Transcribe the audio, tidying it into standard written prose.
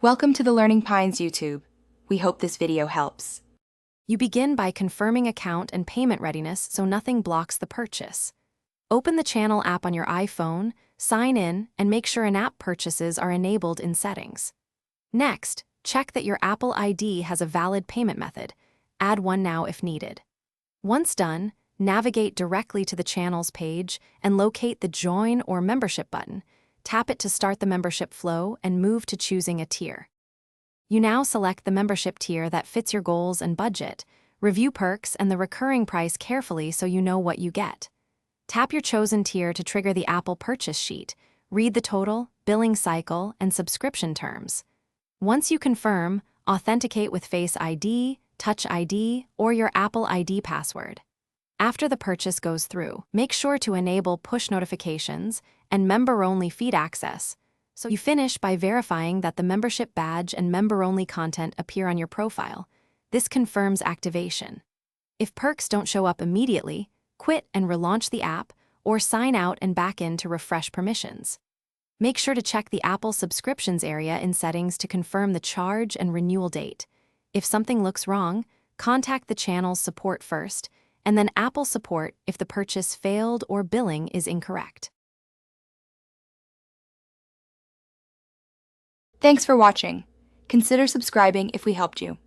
Welcome to the Learning Pines YouTube. We hope this video helps. You begin by confirming account and payment readiness so nothing blocks the purchase. Open the channel app on your iPhone, sign in, and make sure in-app purchases are enabled in settings. Next, check that your Apple ID has a valid payment method. Add one now if needed. Once done, navigate directly to the channel's page and locate the Join or Membership button. Tap it to start the membership flow and move to choosing a tier. You now select the membership tier that fits your goals and budget. Review perks and the recurring price carefully so you know what you get. Tap your chosen tier to trigger the Apple purchase sheet. Read the total, billing cycle, and subscription terms. Once you confirm, authenticate with Face ID, Touch ID, or your Apple ID password. After the purchase goes through, make sure to enable push notifications and member-only feed access. So you finish by verifying that the membership badge and member-only content appear on your profile. This confirms activation. If perks don't show up immediately, quit and relaunch the app, or sign out and back in to refresh permissions. Make sure to check the Apple subscriptions area in settings to confirm the charge and renewal date. If something looks wrong, contact the channel's support first, and then Apple support if the purchase failed or billing is incorrect. Thanks for watching. Consider subscribing if we helped you.